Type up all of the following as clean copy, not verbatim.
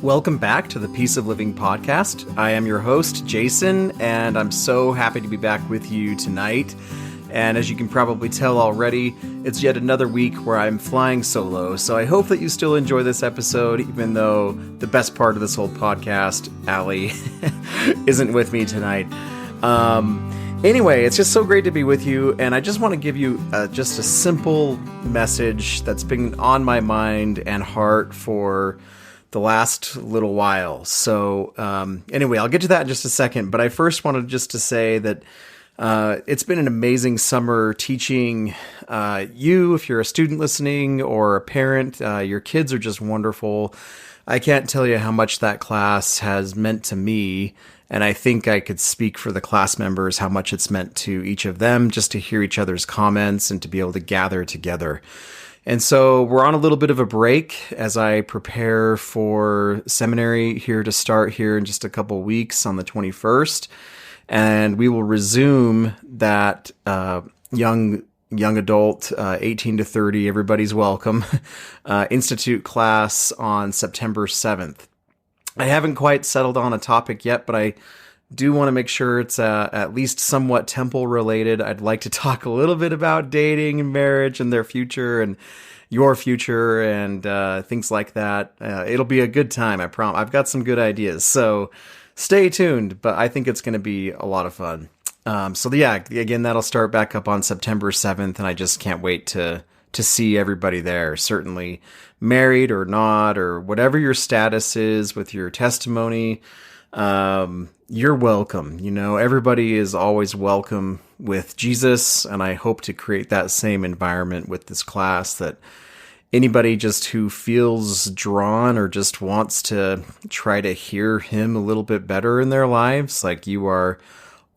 Welcome back to the Peace of Living podcast. I am your host, Jason, and I'm so happy to be back with you tonight. And as you can probably tell already, it's yet another week where I'm flying solo. So I hope that you still enjoy this episode, even though the best part of this whole podcast, Allie, isn't with me tonight. Anyway, it's just so great to be with you, and I just want to give you just a simple message that's been on my mind and heart for the last little while. So anyway, I'll get to that in just a second, but I first wanted just to say that it's been an amazing summer teaching you, if you're a student listening or a parent. Your kids are just wonderful. I can't tell you how much that class has meant to me, and I think I could speak for the class members how much it's meant to each of them just to hear each other's comments and to be able to gather together. And so we're on a little bit of a break as I prepare for seminary here to start here in just a couple weeks on the 21st. And we will resume that young adult, 18 to 30, everybody's welcome, institute class on September 7th. I haven't quite settled on a topic yet, but I do want to make sure it's at least somewhat temple related. I'd like to talk a little bit about dating and marriage and their future and your future and things like that. It'll be a good time, I promise. I've got some good ideas, so stay tuned, but I think it's going to be a lot of fun. So yeah, again, that'll start back up on September 7th, and I just can't wait to see everybody there. Certainly married or not, or whatever your status is with your testimony, you're welcome. You know, everybody is always welcome with Jesus, and I hope to create that same environment with this class, that anybody just who feels drawn or just wants to try to hear him a little bit better in their lives, like, you are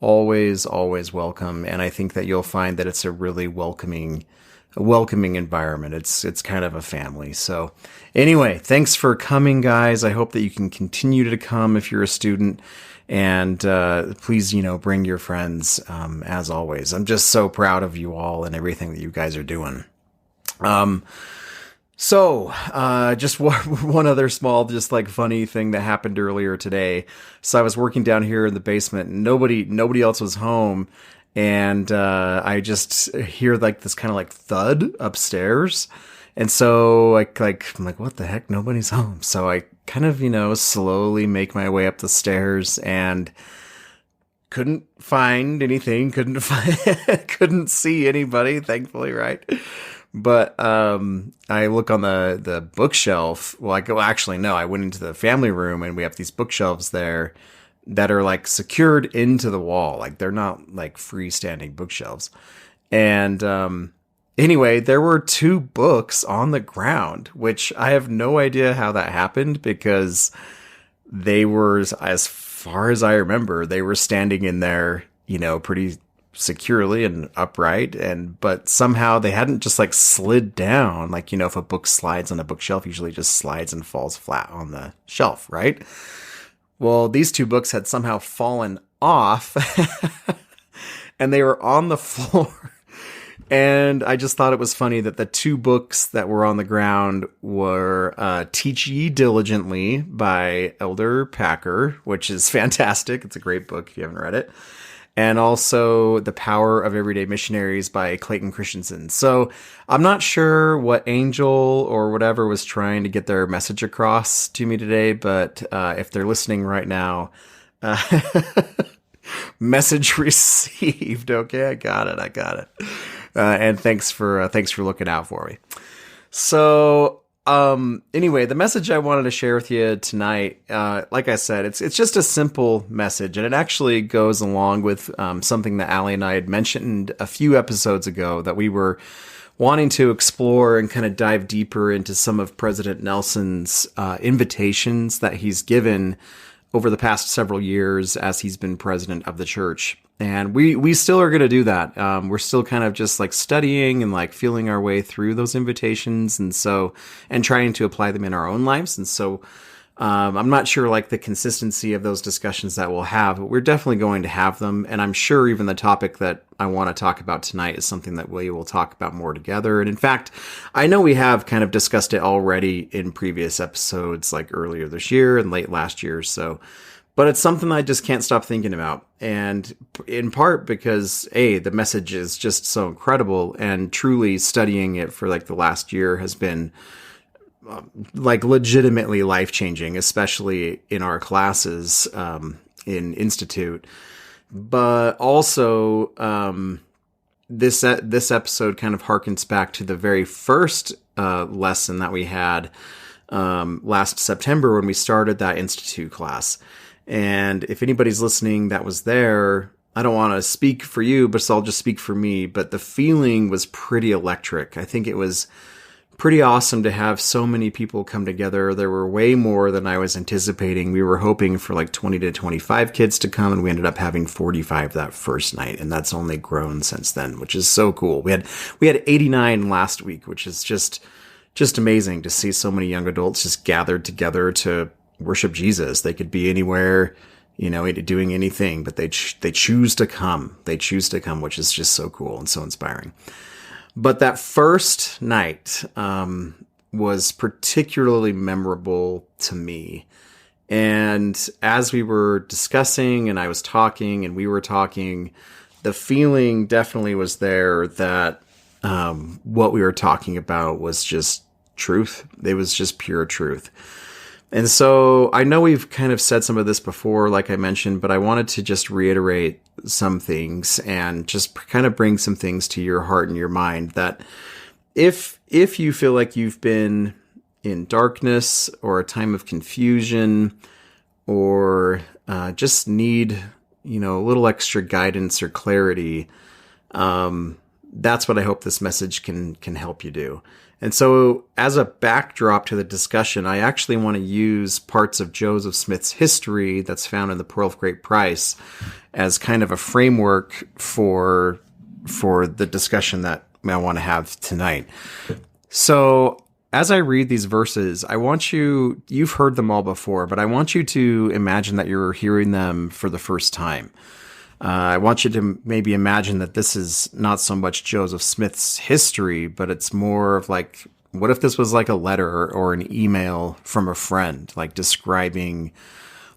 always welcome. And I think that you'll find that it's a really welcoming environment. It's kind of a family. So anyway, thanks for coming, guys. I hope that you can continue to come if you're a student, and please, bring your friends, as always. I'm just so proud of you all and everything that you guys are doing. So, just one other small, just like funny thing that happened earlier today. So I was working down here in the basement, and nobody else was home. And, I just hear like this kind of like thud upstairs. And so I'm like, what the heck? Nobody's home. So I kind of, slowly make my way up the stairs and couldn't find anything, couldn't see anybody, thankfully, right? But I look on the bookshelf. Well, I went into the family room, and we have these bookshelves there that are like secured into the wall. Like, they're not like freestanding bookshelves. And anyway, there were 2 books on the ground, which I have no idea how that happened, because they were, as far as I remember, they were standing in there, pretty securely and upright, but somehow they hadn't just like slid down. Like, if a book slides on a bookshelf, usually just slides and falls flat on the shelf, right? Well, these 2 books had somehow fallen off and they were on the floor. And I just thought it was funny that the 2 books that were on the ground were Teach Ye Diligently by Elder Packer, which is fantastic. It's a great book if you haven't read it. And also The Power of Everyday Missionaries by Clayton Christensen. So I'm not sure what angel or whatever was trying to get their message across to me today, but if they're listening right now, message received. Okay, I got it. And thanks for looking out for me. So anyway, the message I wanted to share with you tonight, like I said, it's just a simple message, and it actually goes along with something that Allie and I had mentioned a few episodes ago, that we were wanting to explore and kind of dive deeper into some of President Nelson's invitations that he's given over the past several years as he's been president of the church. And we still are going to do that. We're still kind of just like studying and like feeling our way through those invitations, and trying to apply them in our own lives. And so I'm not sure like the consistency of those discussions that we'll have, but we're definitely going to have them. And I'm sure even the topic that I want to talk about tonight is something that we will talk about more together. And in fact, I know we have kind of discussed it already in previous episodes, like earlier this year and late last year. So, but it's something I just can't stop thinking about. And in part because the message is just so incredible, and truly studying it for like the last year has been like legitimately life-changing, especially in our classes in Institute. But also, this episode kind of harkens back to the very first lesson that we had last September when we started that Institute class. And if anybody's listening that was there, I don't want to speak for you, but I'll just speak for me. But the feeling was pretty electric. I think it was pretty awesome to have so many people come together. There were way more than I was anticipating. We were hoping for like 20 to 25 kids to come, and we ended up having 45 that first night, and that's only grown since then, which is so cool. We had 89 last week, which is just amazing to see so many young adults just gathered together to worship Jesus. They could be anywhere, doing anything, but they choose to come. They choose to come, which is just so cool and so inspiring. But that first night was particularly memorable to me. And as we were discussing and I was talking and we were talking, the feeling definitely was there that what we were talking about was just truth. It was just pure truth. And so I know we've kind of said some of this before, like I mentioned, but I wanted to just reiterate some things and just kind of bring some things to your heart and your mind that if you feel like you've been in darkness or a time of confusion or just need, a little extra guidance or clarity, that's what I hope this message can help you do. And so as a backdrop to the discussion, I actually want to use parts of Joseph Smith's history that's found in the Pearl of Great Price as kind of a framework for the discussion that I want to have tonight. So as I read these verses, I want you've heard them all before, but I want you to imagine that you're hearing them for the first time. I want you to maybe imagine that this is not so much Joseph Smith's history, but it's more of like, what if this was like a letter or an email from a friend, like describing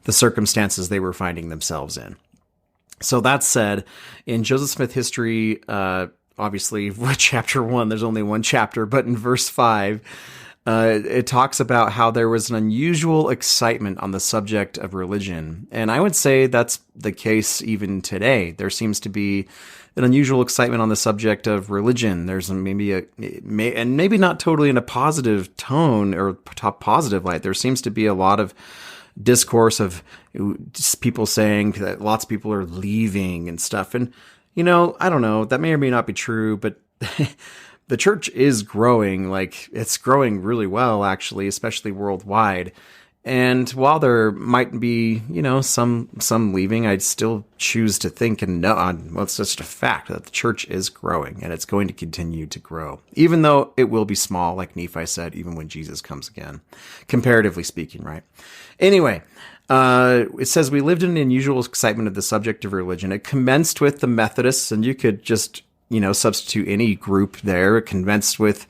the circumstances they were finding themselves in. So that said, in Joseph Smith history, obviously, chapter 1, there's only one chapter, but in verse 5, it talks about how there was an unusual excitement on the subject of religion. And I would say that's the case even today. There seems to be an unusual excitement on the subject of religion. There's maybe maybe not totally in a positive tone or positive light. There seems to be a lot of discourse of people saying that lots of people are leaving and stuff. And, I don't know, that may or may not be true, but the church is growing, like it's growing really well, actually, especially worldwide. And while there might be, some leaving, I'd still choose to think and know, well, it's just a fact that the church is growing and it's going to continue to grow, even though it will be small, like Nephi said, even when Jesus comes again, comparatively speaking, right? Anyway, it says we lived in an unusual excitement of the subject of religion. It commenced with the Methodists, and you could just substitute any group there. It commenced with,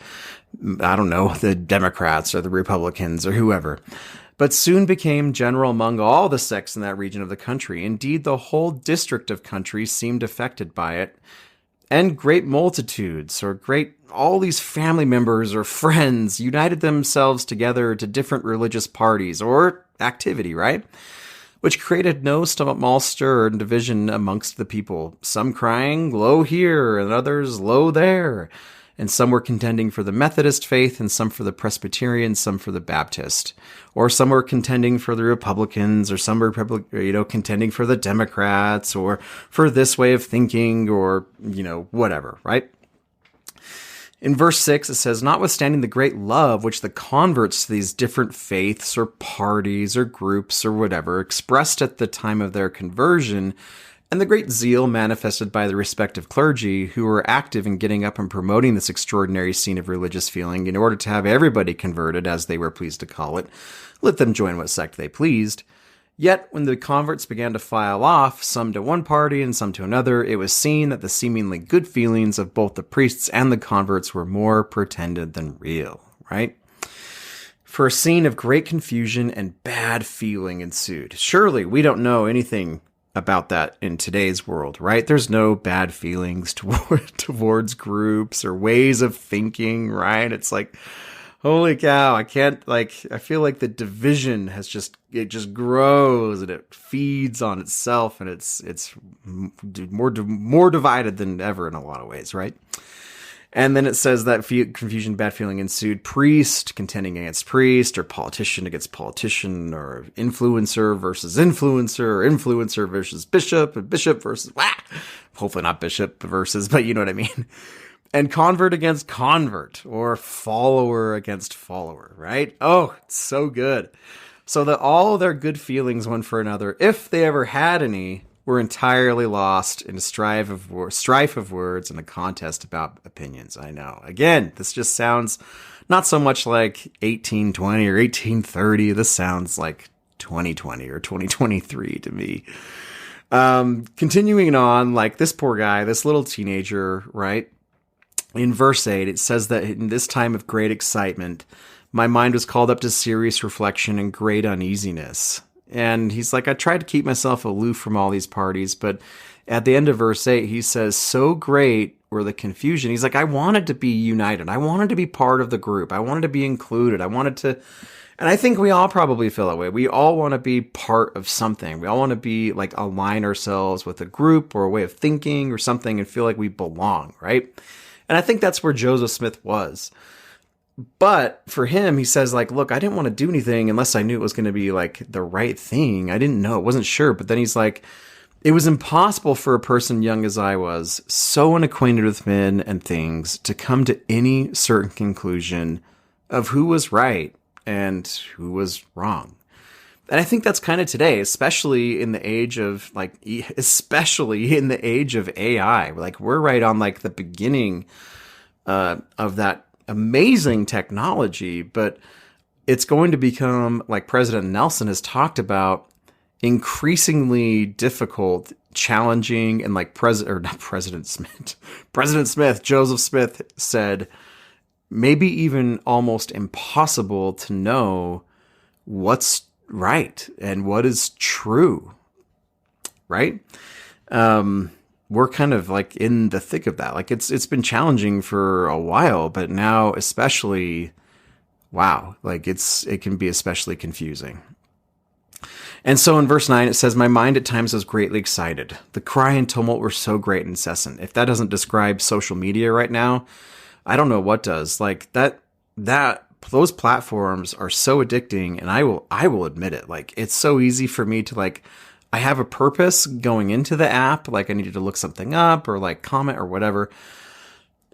I don't know, the Democrats or the Republicans or whoever, but soon became general among all the sects in that region of the country. Indeed, the whole district of country seemed affected by it, and great multitudes all these family members or friends united themselves together to different religious parties or activity, right? Which created no small stir and division amongst the people, some crying, "Lo here," and others, "Lo there." And some were contending for the Methodist faith, and some for the Presbyterian, some for the Baptist. Or some were contending for the Republicans, or some were, contending for the Democrats, or for this way of thinking, or, whatever, right? In verse 6, it says, notwithstanding the great love which the converts to these different faiths or parties or groups or whatever expressed at the time of their conversion, and the great zeal manifested by the respective clergy who were active in getting up and promoting this extraordinary scene of religious feeling in order to have everybody converted, as they were pleased to call it, let them join what sect they pleased. Yet, when the converts began to file off, some to one party and some to another, it was seen that the seemingly good feelings of both the priests and the converts were more pretended than real, right? For a scene of great confusion and bad feeling ensued. Surely we don't know anything about that in today's world, right? There's no bad feelings towards groups or ways of thinking, right? It's like, holy cow, I feel like the division it just grows and it feeds on itself, and it's more divided than ever in a lot of ways, right? And then it says that confusion, bad feeling ensued. Priest contending against priest, or politician against politician, or influencer versus influencer, or influencer versus bishop, and bishop versus, hopefully not bishop versus, but you know what I mean. And convert against convert, or follower against follower, right? Oh, it's so good. So that all their good feelings one for another, if they ever had any, were entirely lost in a strife of words and a contest about opinions. I know. Again, this just sounds not so much like 1820 or 1830. This sounds like 2020 or 2023 to me. Continuing on, like this poor guy, this little teenager, right? In verse 8, it says that in this time of great excitement, my mind was called up to serious reflection and great uneasiness. And he's like, I tried to keep myself aloof from all these parties, but at the end of verse 8, he says, so great were the confusion. He's like, I wanted to be united. I wanted to be part of the group. I wanted to be included. And I think we all probably feel that way. We all want to be part of something. We all want to be like align ourselves with a group or a way of thinking or something and feel like we belong, right? And I think that's where Joseph Smith was. But for him, he says, like, look, I didn't want to do anything unless I knew it was going to be like the right thing. I didn't know. I wasn't sure. But then he's like, it was impossible for a person young as I was, so unacquainted with men and things, to come to any certain conclusion of who was right and who was wrong. And I think that's kind of today, especially in the age of AI. Like, we're right on like the beginning of that amazing technology, but it's going to become, like President Nelson has talked about, increasingly difficult, challenging, and like President Smith, Joseph Smith said, maybe even almost impossible to know what's right and what is true, right? We're kind of like in the thick of that. Like it's been challenging for a while, but now especially, wow, like it can be especially confusing. And so in verse 9, it says, my mind at times was greatly excited. The cry and tumult were so great and incessant. If that doesn't describe social media right now, I don't know what does. Like those platforms are so addicting, and I will admit it. Like, it's so easy for me to like, I have a purpose going into the app. Like, I needed to look something up or like comment or whatever.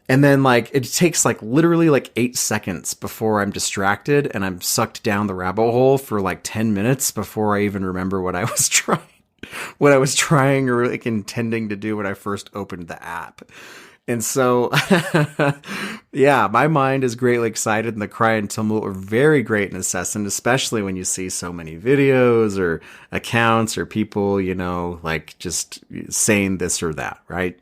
And then like, it takes like literally like 8 seconds before I'm distracted and I'm sucked down the rabbit hole for like 10 minutes before I even remember what I was trying or like intending to do when I first opened the app. And so, yeah, my mind is greatly excited, and the cry and tumult are very great and incessant, especially when you see so many videos or accounts or people, you know, like just saying this or that, right?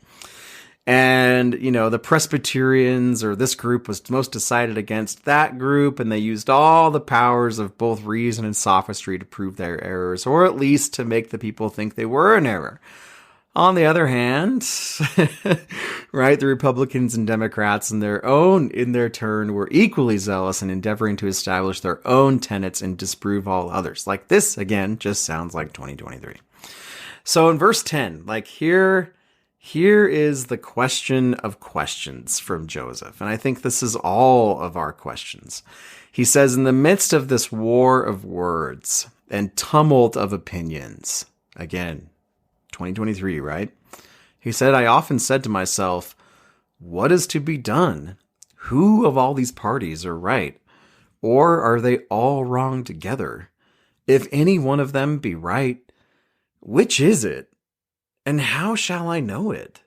And, you know, the Presbyterians or this group was most decided against that group, and they used all the powers of both reason and sophistry to prove their errors, or at least to make the people think they were in error. On the other hand, right, the Republicans and Democrats in their turn were equally zealous in endeavoring to establish their own tenets and disprove all others. Like, this, again, just sounds like 2023. So in verse 10, like here is the question of questions from Joseph. And I think this is all of our questions. He says, in the midst of this war of words and tumult of opinions, again, 2023, right? He said, I often said to myself, what is to be done? Who of all these parties are right? Or are they all wrong together? If any one of them be right, which is it? And how shall I know it?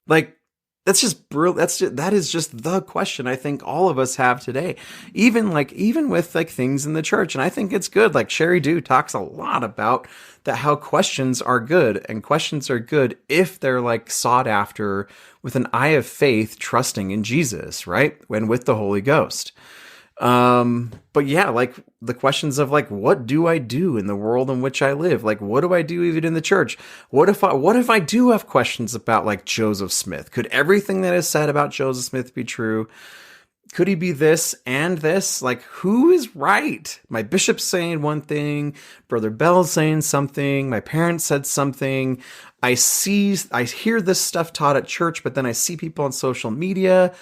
Like, that's just brilliant. That is just the question I think all of us have today. Even with like things in the church. And I think it's good. Like Sherry Dew talks a lot about that, how questions are good, and questions are good if they're like sought after with an eye of faith, trusting in Jesus, right? And with the Holy Ghost. But yeah, like the questions of like, what do I do in the world in which I live? Like, what do I do even in the church? What if I do have questions about like Joseph Smith? Could everything that is said about Joseph Smith be true? Could he be this and this? Like, who is right? My bishop's saying one thing, Brother Bell's saying something, my parents said something. I hear this stuff taught at church, but then I see people on social media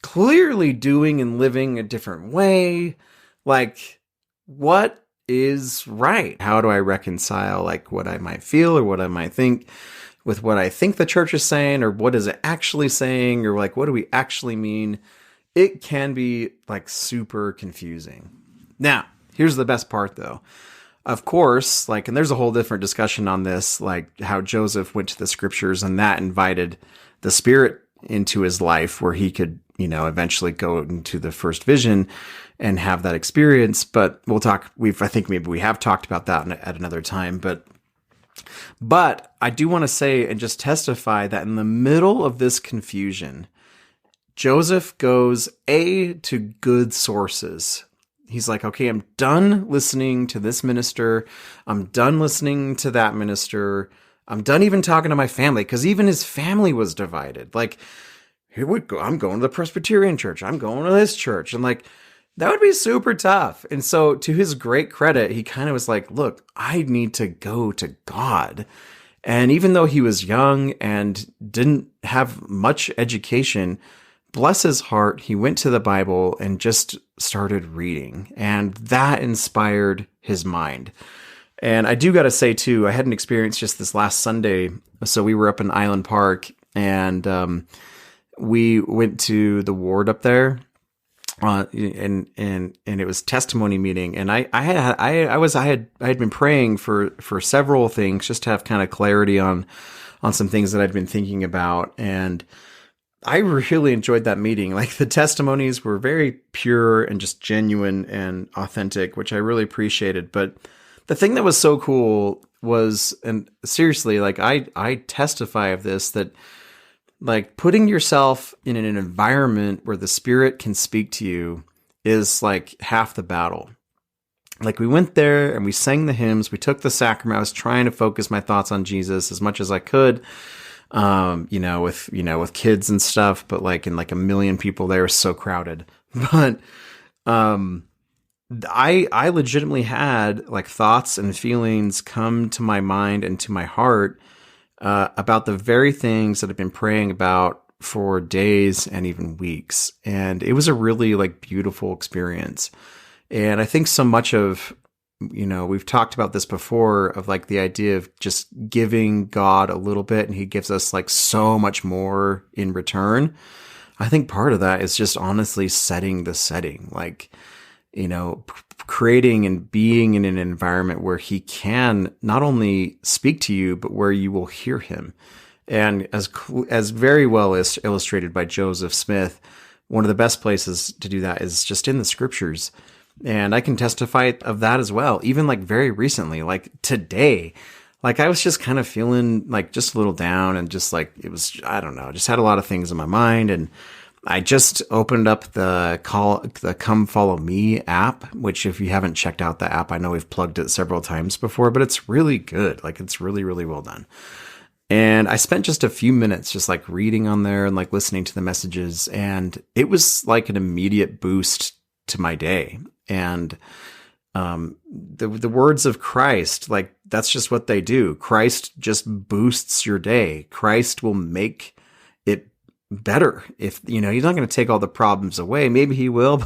clearly doing and living a different way. Like, what is right? How do I reconcile like what I might feel or what I might think with what I think the church is saying, or what is it actually saying, or like, what do we actually mean? It can be like super confusing. Now, here's the best part though. Of course, like, and there's a whole different discussion on this, like how Joseph went to the scriptures and that invited the Spirit into his life where he could, eventually go into the first vision and have that experience. But we'll talk, I think maybe we have talked about that at another time, but I do want to say and just testify that in the middle of this confusion, Joseph goes to good sources. He's like, okay, I'm done listening to this minister. I'm done listening to that minister. I'm done even talking to my family, because even his family was divided. Like, here we go. I'm going to the Presbyterian church. I'm going to this church. And like, that would be super tough. And so to his great credit, he kind of was like, look, I need to go to God. And even though he was young and didn't have much education, bless his heart, he went to the Bible and just started reading. And that inspired his mind. And I do got to say, too, I had an experience just this last Sunday. So we were up in Island Park, and we went to the ward up there, and it was testimony meeting. And I had been praying for several things, just to have kind of clarity on some things that I'd been thinking about. And I really enjoyed that meeting. Like, the testimonies were very pure and just genuine and authentic, which I really appreciated. But the thing that was so cool was, and seriously, like I testify of this, that like putting yourself in an environment where the Spirit can speak to you is like half the battle. Like, we went there and we sang the hymns, we took the sacrament. I was trying to focus my thoughts on Jesus as much as I could, with kids and stuff, but like in like a million people there, was so crowded. But, I legitimately had like thoughts and feelings come to my mind and to my heart about the very things that I've been praying about for days and even weeks. And it was a really like beautiful experience. And I think so much of, we've talked about this before, of like the idea of just giving God a little bit and he gives us like so much more in return. I think part of that is just honestly setting the setting, like, creating and being in an environment where he can not only speak to you, but where you will hear him. And as very well as illustrated by Joseph Smith, one of the best places to do that is just in the scriptures. And I can testify of that as well. Even like very recently, like today, like I was just kind of feeling like just a little down, and just like, it was, I don't know, just had a lot of things in my mind. And I just opened up the Come Follow Me app, which if you haven't checked out the app, I know we've plugged it several times before, but it's really good. Like, it's really, really well done. And I spent just a few minutes just like reading on there and like listening to the messages. And it was like an immediate boost to my day. And the words of Christ, like, that's just what they do. Christ just boosts your day. Christ will make it better. If, he's not going to take all the problems away. Maybe he will,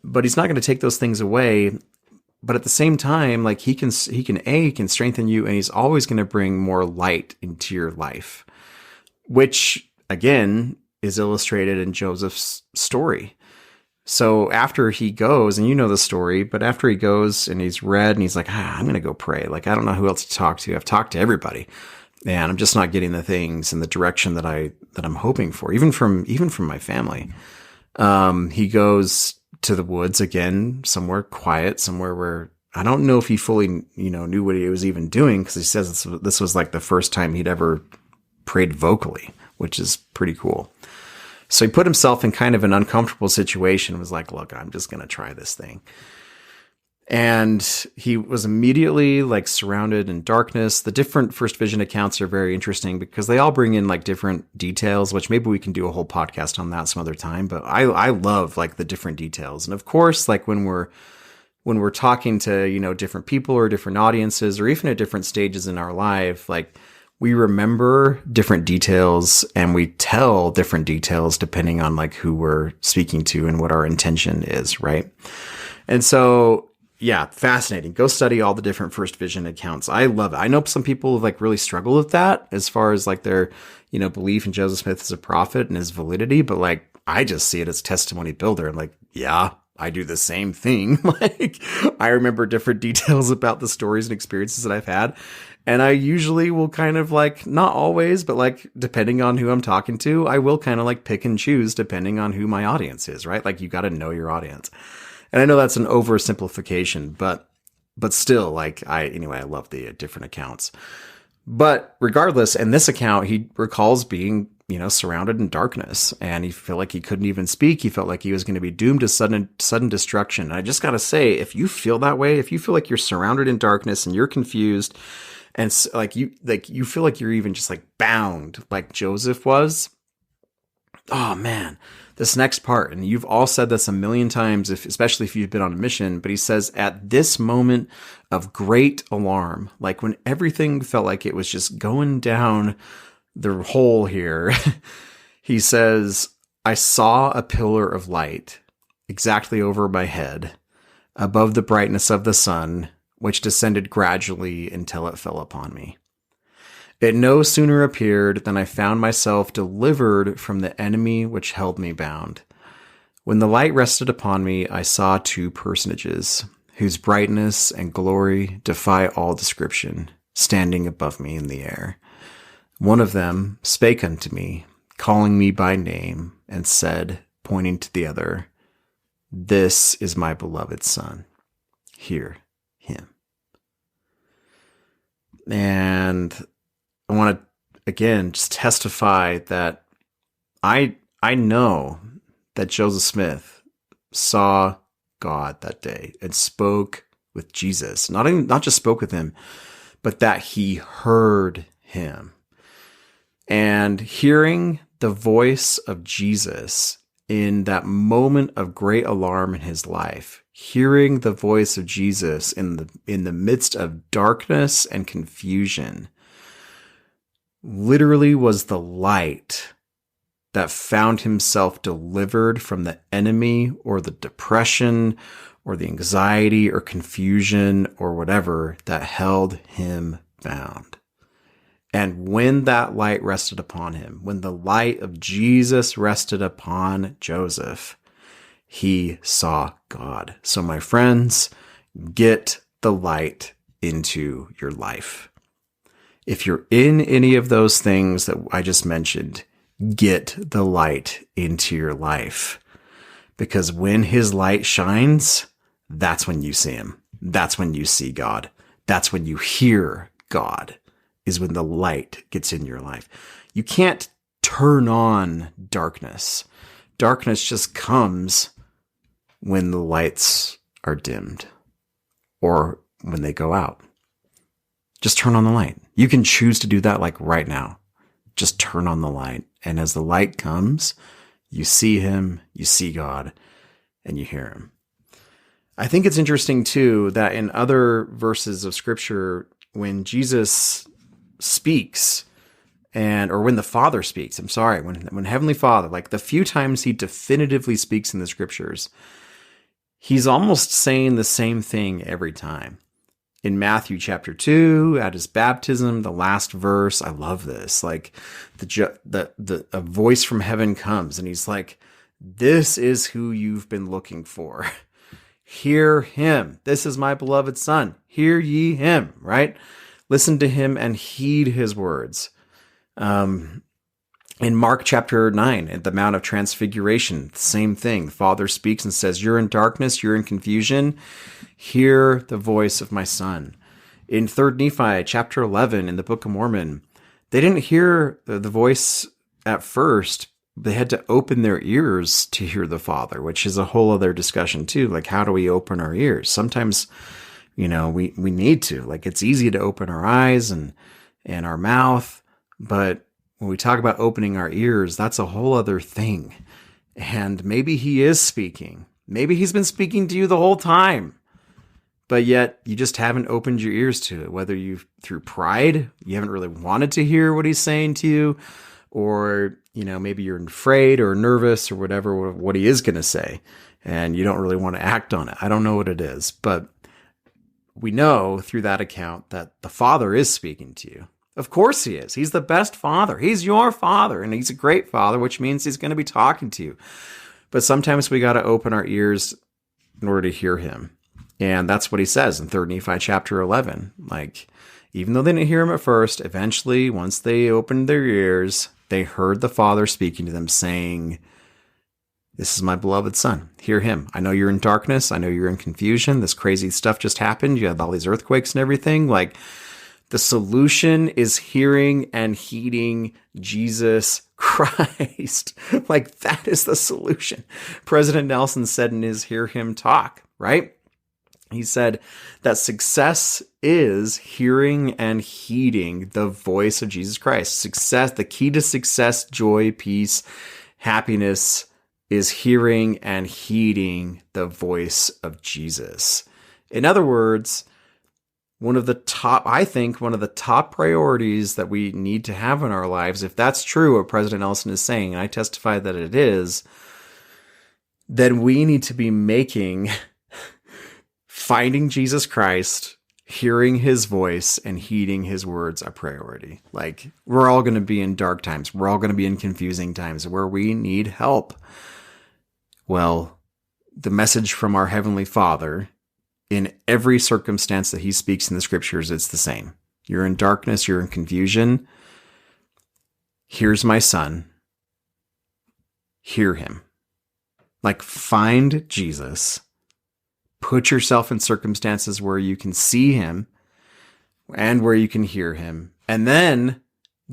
but he's not going to take those things away. But at the same time, like, he can strengthen you, and he's always going to bring more light into your life, which again is illustrated in Joseph's story. So after he goes, and you know the story, but after he goes and he's read and he's like, I'm going to go pray. Like, I don't know who else to talk to. I've talked to everybody. and I'm just not getting the things in the direction that I'm hoping for, even from my family. He goes to the woods again, somewhere quiet, somewhere where I don't know if he fully, knew what he was even doing, because he says this was like the first time he'd ever prayed vocally, which is pretty cool. So he put himself in kind of an uncomfortable situation, was like, look, I'm just going to try this thing. And he was immediately like surrounded in darkness. The different first vision accounts are very interesting because they all bring in like different details, which maybe we can do a whole podcast on that some other time. But I love like the different details. And of course, like when we're talking to, different people or different audiences, or even at different stages in our life, like we remember different details and we tell different details depending on like who we're speaking to and what our intention is. Right. And so, yeah, fascinating. Go study all the different first vision accounts. I love it. I know some people like really struggle with that as far as like their, belief in Joseph Smith as a prophet and his validity. But like, I just see it as testimony builder. I'm like, yeah, I do the same thing. Like, I remember different details about the stories and experiences that I've had. And I usually will kind of like, not always, but like, depending on who I'm talking to, I will kind of like pick and choose depending on who my audience is, right? Like, you got to know your audience. And I know that's an oversimplification, but still, like, I love the different accounts. But regardless, in this account, he recalls being, surrounded in darkness, and he felt like he couldn't even speak. He felt like he was going to be doomed to sudden destruction. And I just got to say, if you feel that way, if you feel like you're surrounded in darkness and you're confused, and you feel like you're even just like bound, like Joseph was, oh man. This next part, and you've all said this a million times, especially if you've been on a mission, but he says, at this moment of great alarm, like when everything felt like it was just going down the hole here, he says, I saw a pillar of light exactly over my head, above the brightness of the sun, which descended gradually until it fell upon me. It no sooner appeared than I found myself delivered from the enemy which held me bound. When the light rested upon me, I saw two personages, whose brightness and glory defy all description, standing above me in the air. One of them spake unto me, calling me by name, and said, pointing to the other, This is my beloved Son. Hear him. And I want to, again, just testify that I know that Joseph Smith saw God that day and spoke with Jesus. Not just spoke with him, but that he heard him. And hearing the voice of Jesus in that moment of great alarm in his life, hearing the voice of Jesus in the midst of darkness and confusion, literally was the light that found himself delivered from the enemy or the depression or the anxiety or confusion or whatever that held him bound. And when that light rested upon him, when the light of Jesus rested upon Joseph, he saw God. So my friends, get the light into your life. If you're in any of those things that I just mentioned, get the light into your life. Because when his light shines, that's when you see him. That's when you see God. That's when you hear God, is when the light gets in your life. You can't turn on darkness. Darkness just comes when the lights are dimmed or when they go out. Just turn on the light. You can choose to do that like right now. Just turn on the light. And as the light comes, you see him, you see God, and you hear him. I think it's interesting too that in other verses of scripture, when Jesus speaks or when the Father speaks, when Heavenly Father, like the few times he definitively speaks in the scriptures, he's almost saying the same thing every time. In Matthew chapter 2, at his baptism, the last verse, I love this. Like a voice from heaven comes and he's like, this is who you've been looking for. Hear him. This is my beloved Son. Hear ye him, right? Listen to him and heed his words. In Mark chapter 9, at the Mount of Transfiguration, the same thing. The Father speaks and says, you're in darkness, you're in confusion. Hear the voice of my Son. In 3 Nephi chapter 11, in the Book of Mormon, they didn't hear the voice at first. They had to open their ears to hear the Father, which is a whole other discussion too. Like, how do we open our ears? Sometimes, we need to. Like, it's easy to open our eyes and our mouth, but when we talk about opening our ears, that's a whole other thing. And maybe he is speaking. Maybe he's been speaking to you the whole time, but yet you just haven't opened your ears to it. Whether through pride, you haven't really wanted to hear what he's saying to you, or, maybe you're afraid or nervous or whatever, what he is going to say, and you don't really want to act on it. I don't know what it is, but we know through that account that the Father is speaking to you. Of course he is. He's the best father. He's your father, and he's a great father, which means he's going to be talking to you. But sometimes we got to open our ears in order to hear him. And that's what he says in 3 Nephi chapter 11. Like, even though they didn't hear him at first, eventually, once they opened their ears, they heard the Father speaking to them saying, this is my beloved Son. Hear him. I know you're in darkness. I know you're in confusion. This crazy stuff just happened. You had all these earthquakes and everything. Like, the solution is hearing and heeding Jesus Christ. Like, that is the solution. President Nelson said in his Hear Him Talk, right? He said that success is hearing and heeding the voice of Jesus Christ. Success, the key to success, joy, peace, happiness is hearing and heeding the voice of Jesus. In other words, one of the top priorities that we need to have in our lives, if that's true what President Nelson is saying, and I testify that it is, then we need to be making finding Jesus Christ, hearing his voice, and heeding his words a priority. Like, we're all going to be in dark times. We're all going to be in confusing times where we need help. Well, the message from our Heavenly Father, in every circumstance that he speaks in the scriptures, it's the same. You're in darkness, you're in confusion. Here's my Son. Hear him. Like, find Jesus. Put yourself in circumstances where you can see him and where you can hear him, and then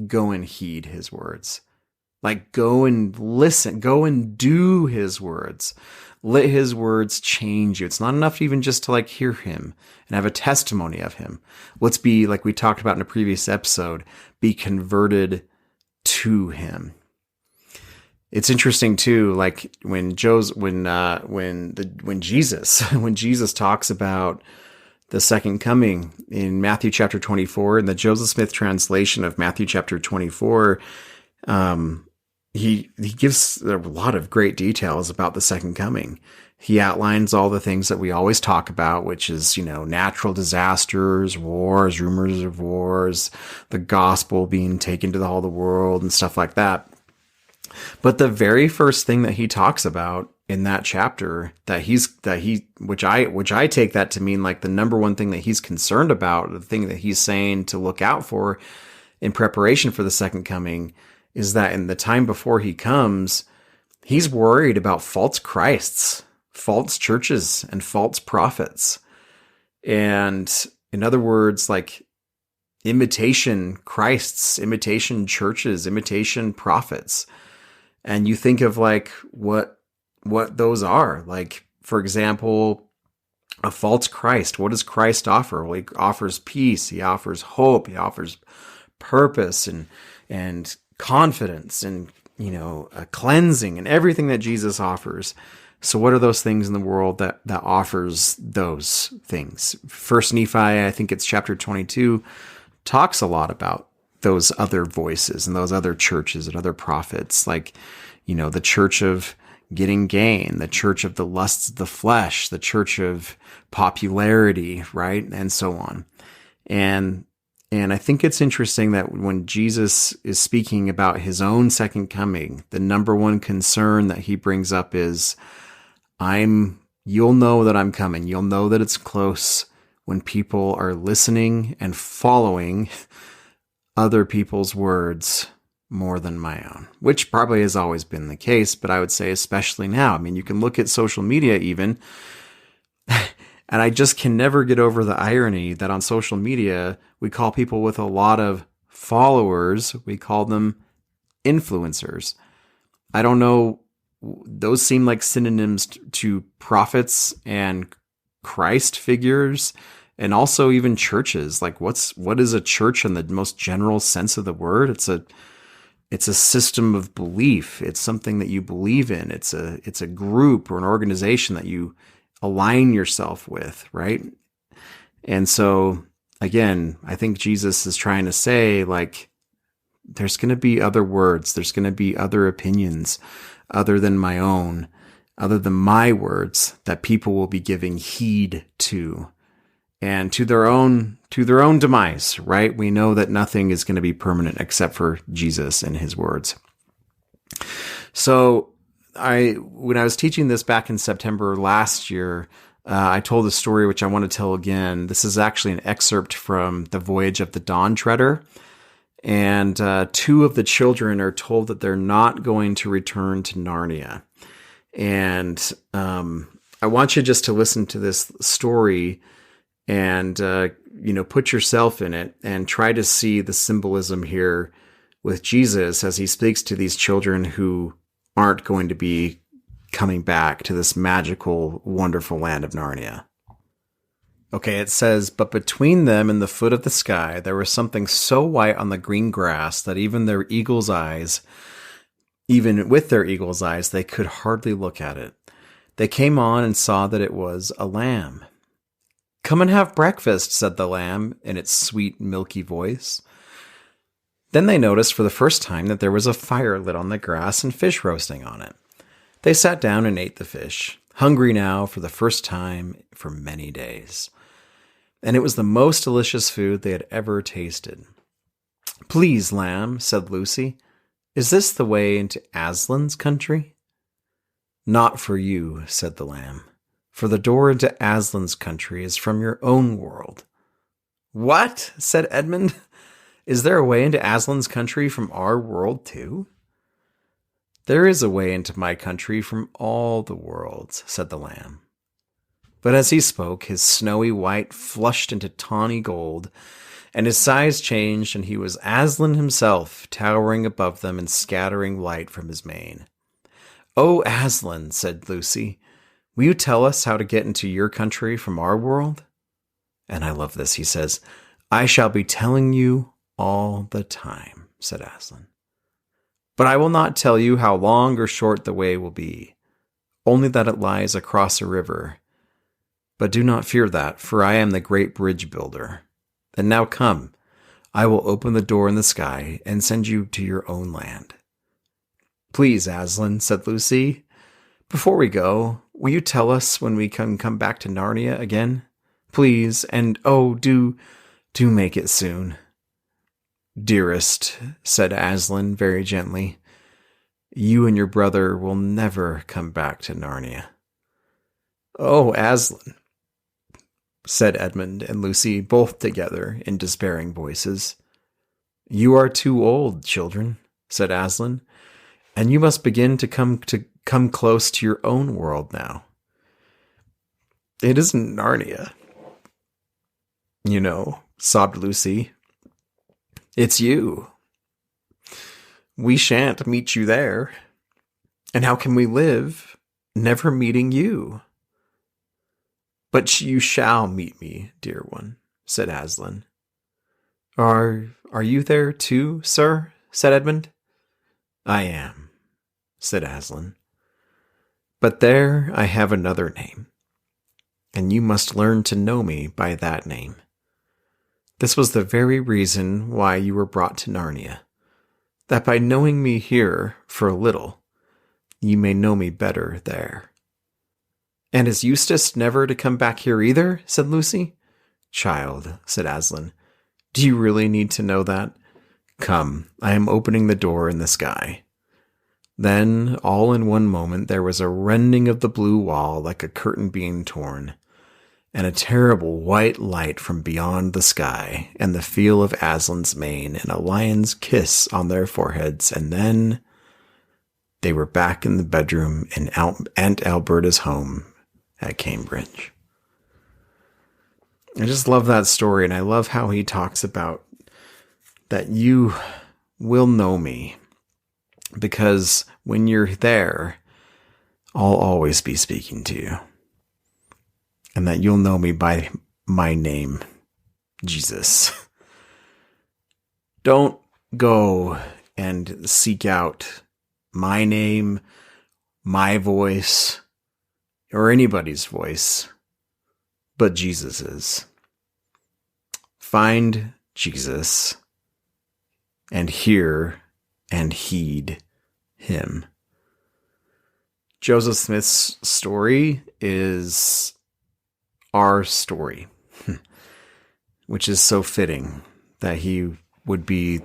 go and heed his words. Like, go and listen, go and do his words. Let his words change you. It's not enough even just to hear him and have a testimony of him. Let's be, like we talked about in a previous episode, be converted to him. It's interesting too, like when Jesus talks about the second coming in Matthew chapter 24, in the Joseph Smith translation of Matthew chapter 24, he gives a lot of great details about the second coming. He outlines all the things that we always talk about, which is, natural disasters, wars, rumors of wars, the gospel being taken to all the world and stuff like that. But the very first thing that he talks about in that chapter which I take that to mean like the number one thing that he's concerned about, the thing that he's saying to look out for in preparation for the second coming, is that in the time before he comes, he's worried about false Christs, false churches, and false prophets. And in other words, like imitation Christs, imitation churches, imitation prophets. And you think of like what those are. Like, for example, a false Christ. What does Christ offer? Well, he offers peace. He offers hope. He offers purpose and confidence and, a cleansing and everything that Jesus offers. So what are those things in the world that offers those things? First Nephi, I think it's chapter 22, talks a lot about those other voices and those other churches and other prophets, like, the church of getting gain, the church of the lusts of the flesh, the church of popularity, right? And so on. And I think it's interesting that when Jesus is speaking about his own second coming, the number one concern that he brings up is, you'll know that I'm coming. You'll know that it's close when people are listening and following other people's words more than my own, which probably has always been the case, but I would say especially now. I mean, you can look at social media even, and I just can never get over the irony that on social media, we call people with a lot of followers, we call them influencers. I don't know, those seem like synonyms to prophets and Christ figures, and also even churches. Like what is a church in the most general sense of the word? It's a system of belief. It's something that you believe in. It's a group or an organization that you align yourself with, right? And so again, I think Jesus is trying to say, like, there's going to be other words. There's going to be other opinions other than my own, other than my words, that people will be giving heed to, and to their own demise, right? We know that nothing is going to be permanent except for Jesus and his words. So when I was teaching this back in September last year, I told a story which I want to tell again. This is actually an excerpt from The Voyage of the Dawn Treader. And two of the children are told that they're not going to return to Narnia. And I want you just to listen to this story and, put yourself in it and try to see the symbolism here with Jesus as he speaks to these children who aren't going to be coming back to this magical, wonderful land of Narnia. Okay, it says, "But between them and the foot of the sky, there was something so white on the green grass that even with their eagle's eyes, they could hardly look at it. They came on and saw that it was a lamb. 'Come and have breakfast,' said the lamb in its sweet, milky voice. Then they noticed for the first time that there was a fire lit on the grass and fish roasting on it. They sat down and ate the fish, hungry now for the first time for many days. And it was the most delicious food they had ever tasted. 'Please, lamb,' said Lucy, 'is this the way into Aslan's country?' 'Not for you,' said the lamb, 'for the door into Aslan's country is from your own world.' 'What?' said Edmund. 'Is there a way into Aslan's country from our world too?' 'There is a way into my country from all the worlds,' said the lamb. But as he spoke, his snowy white flushed into tawny gold, and his size changed, and he was Aslan himself, towering above them and scattering light from his mane. 'Oh, Aslan,' said Lucy, 'will you tell us how to get into your country from our world?' And I love this. He says, 'I shall be telling you all the time,' said Aslan. 'But I will not tell you how long or short the way will be, only that it lies across a river. But do not fear that, for I am the great bridge builder. And now come, I will open the door in the sky and send you to your own land.' 'Please, Aslan,' said Lucy, 'before we go, will you tell us when we can come back to Narnia again? Please, and oh, do make it soon.' 'Dearest,' said Aslan very gently, 'you and your brother will never come back to Narnia.' 'Oh, Aslan,' said Edmund and Lucy both together in despairing voices. 'You are too old, children,' said Aslan, 'and you must begin to come close to your own world now. It isn't Narnia, sobbed Lucy. 'It's you. We shan't meet you there. And how can we live, never meeting you?' 'But you shall meet me, dear one,' said Aslan. 'Are you there too, sir?' said Edmund. 'I am,' said Aslan. 'But there I have another name, and you must learn to know me by that name. This was the very reason why you were brought to Narnia, that by knowing me here for a little, you may know me better there.' 'And is Eustace never to come back here either?' said Lucy. 'Child,' said Aslan, 'do you really need to know that? Come, I am opening the door in the sky.' Then, all in one moment, there was a rending of the blue wall like a curtain being torn, and a terrible white light from beyond the sky, and the feel of Aslan's mane, and a lion's kiss on their foreheads, and then they were back in the bedroom in Aunt Alberta's home at Cambridge. I just love that story, and I love how he talks about that you will know me, because when you're there, I'll always be speaking to you. And that you'll know me by my name, Jesus. Don't go and seek out my name, my voice, or anybody's voice, but Jesus's. Find Jesus and hear and heed him. Joseph Smith's story is our story, which is so fitting that he would be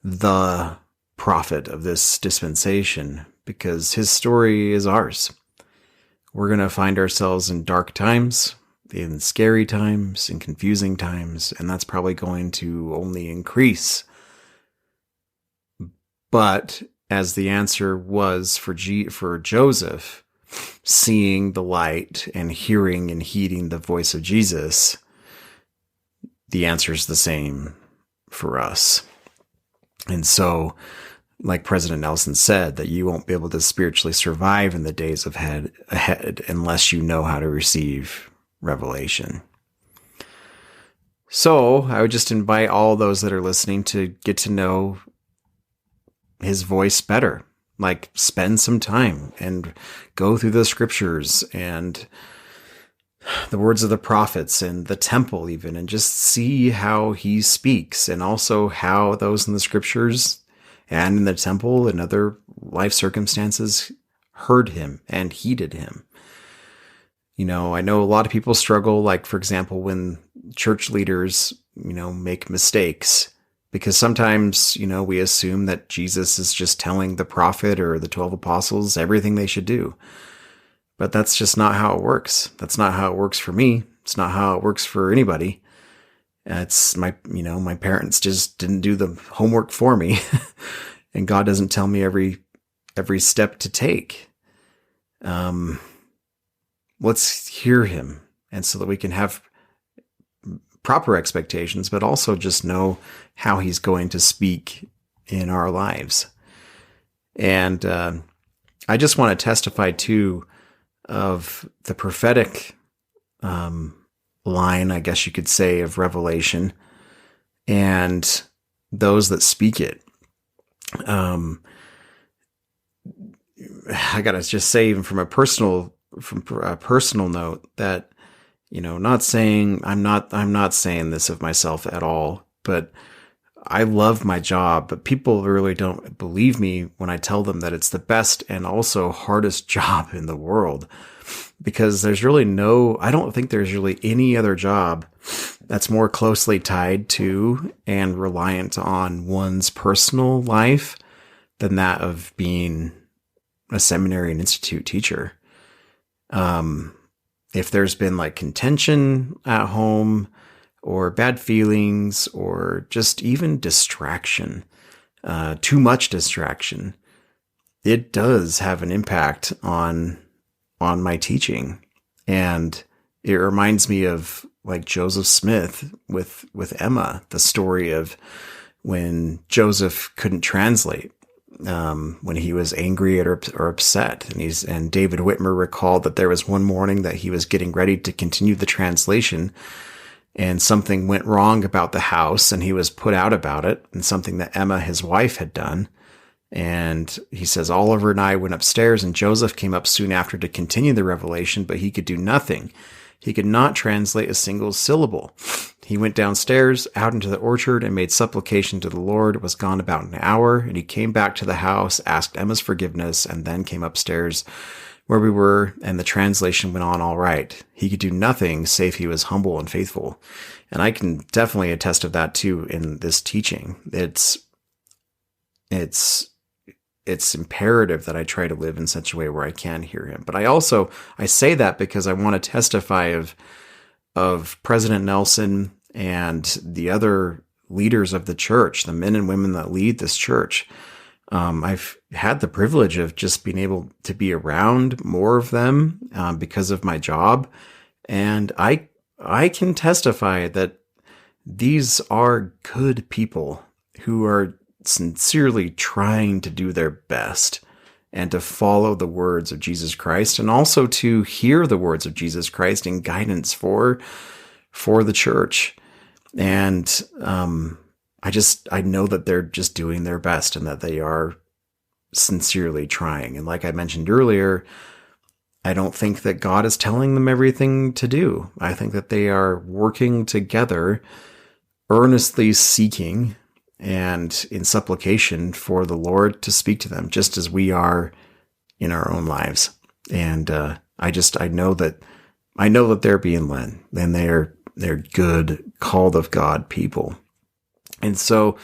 the prophet of this dispensation, because his story is ours. We're going to find ourselves in dark times, in scary times, in confusing times, and that's probably going to only increase. But as the answer was for Joseph, seeing the light and hearing and heeding the voice of Jesus, the answer is the same for us. And so, like President Nelson said, that you won't be able to spiritually survive in the days ahead unless you know how to receive revelation. So I would just invite all those that are listening to get to know his voice better. Like, spend some time and go through the scriptures and the words of the prophets and the temple even, and just see how he speaks, and also how those in the scriptures and in the temple and other life circumstances heard him and heeded him. You know, I know a lot of people struggle, like, for example, when church leaders, make mistakes. Because sometimes, we assume that Jesus is just telling the prophet or the 12 apostles everything they should do. But that's just not how it works. That's not how it works for me. It's not how it works for anybody. It's my parents just didn't do the homework for me. And God doesn't tell me every step to take. Let's hear him. And so that we can have proper expectations, but also just know how he's going to speak in our lives. And I just want to testify too of the prophetic line, I guess you could say, of Revelation, and those that speak it. I gotta just say, even from a personal note, that I'm not saying this of myself at all, but I love my job, but people really don't believe me when I tell them that it's the best and also hardest job in the world, because I don't think there's really any other job that's more closely tied to and reliant on one's personal life than that of being a seminary and institute teacher. If there's been like contention at home or bad feelings or just even distraction, too much distraction, it does have an impact on my teaching. And it reminds me of like Joseph Smith with Emma, the story of when Joseph couldn't translate. When he was angry or upset, and David Whitmer recalled that there was one morning that he was getting ready to continue the translation, and something went wrong about the house, and he was put out about it, and something that Emma, his wife, had done. And he says, Oliver and I went upstairs, and Joseph came up soon after to continue the revelation, but he could do nothing. He could not translate a single syllable. He went downstairs, out into the orchard, and made supplication to the Lord, was gone about an hour, and he came back to the house, asked Emma's forgiveness, and then came upstairs where we were, and the translation went on all right. He could do nothing save he was humble and faithful. And I can definitely attest of that too in this teaching. It's imperative that I try to live in such a way where I can hear him. But I say that because I want to testify of of President Nelson and the other leaders of the church, the men and women that lead this church. I've had the privilege of just being able to be around more of them because of my job. And I can testify that these are good people who are sincerely trying to do their best and to follow the words of Jesus Christ, and also to hear the words of Jesus Christ in guidance for the church. And I know that they're just doing their best and that they are sincerely trying. And like I mentioned earlier, I don't think that God is telling them everything to do. I think that they are working together, earnestly seeking and in supplication for the Lord to speak to them, just as we are in our own lives. And I know that they're being led, and they're good, called of God people. And so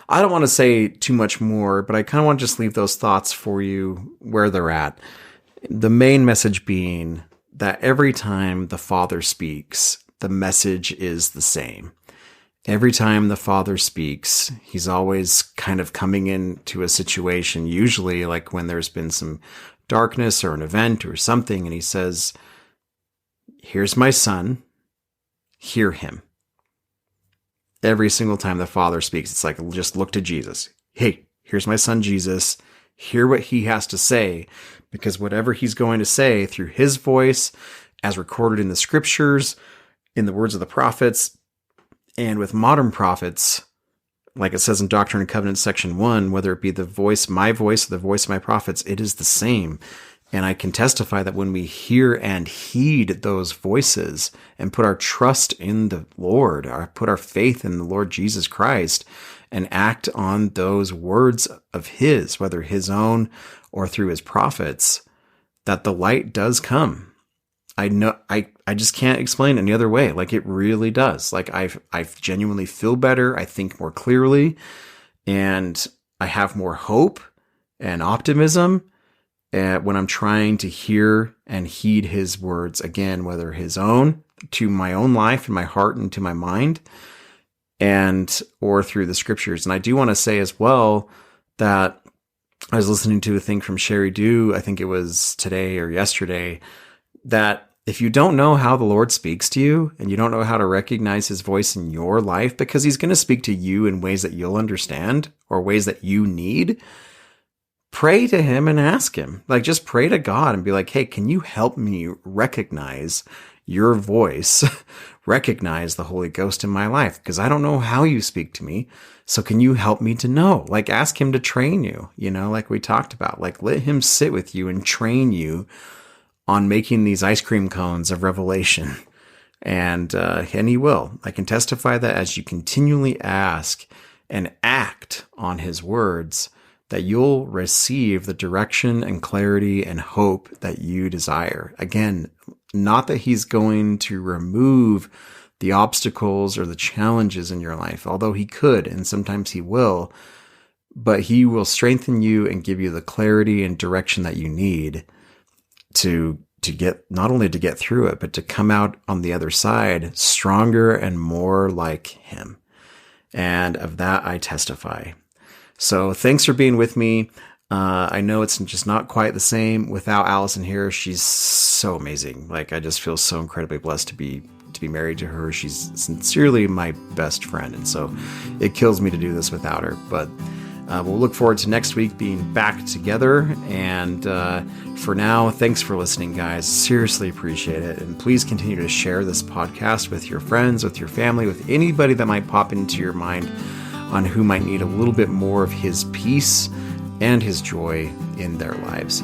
I don't want to say too much more, but I kind of want to just leave those thoughts for you where they're at. The main message being that every time the Father speaks, the message is the same. Every time the Father speaks, he's always kind of coming into a situation, usually like when there's been some darkness or an event or something, and he says, "Here's my son, hear him." Every single time the Father speaks, it's like, just look to Jesus. Hey, here's my son Jesus. Hear what he has to say, because whatever he's going to say through his voice, as recorded in the scriptures, in the words of the prophets, and with modern prophets, like it says in Doctrine and Covenants section 1, whether it be the voice, my voice, or the voice of my prophets, it is the same. And I can testify that when we hear and heed those voices and put our trust in the Lord, or put our faith in the Lord Jesus Christ, and act on those words of his, whether his own or through his prophets, that the light does come. I know, I just can't explain any other way. Like, it really does. Like, I genuinely feel better. I think more clearly, and I have more hope and optimism when I'm trying to hear and heed his words, again, whether his own, to my own life and my heart and to my mind, or through the scriptures. And I do want to say as well that I was listening to a thing from Sherry Dew, I think it was today or yesterday, that if you don't know how the Lord speaks to you, and you don't know how to recognize his voice in your life, because he's going to speak to you in ways that you'll understand or ways that you need, pray to him and ask him. Like, just pray to God and be like, hey, can you help me recognize your voice, recognize the Holy Ghost in my life? Because I don't know how you speak to me. So can you help me to know? Like, ask him to train you, like we talked about. Like, let him sit with you and train you on making these ice cream cones of revelation. And he will. I can testify that as you continually ask and act on his words, that you'll receive the direction and clarity and hope that you desire. Again, not that he's going to remove the obstacles or the challenges in your life, although he could, and sometimes he will, but he will strengthen you and give you the clarity and direction that you need to get, not only to get through it, but to come out on the other side stronger and more like him. And of that I testify. So thanks for being with me. I know it's just not quite the same without Allison here. She's so amazing. Like, I just feel so incredibly blessed to be married to her. She's sincerely my best friend. And so it kills me to do this without her, but we'll look forward to next week being back together. And for now, thanks for listening, guys. Seriously appreciate it. And please continue to share this podcast with your friends, with your family, with anybody that might pop into your mind on who might need a little bit more of his peace and his joy in their lives.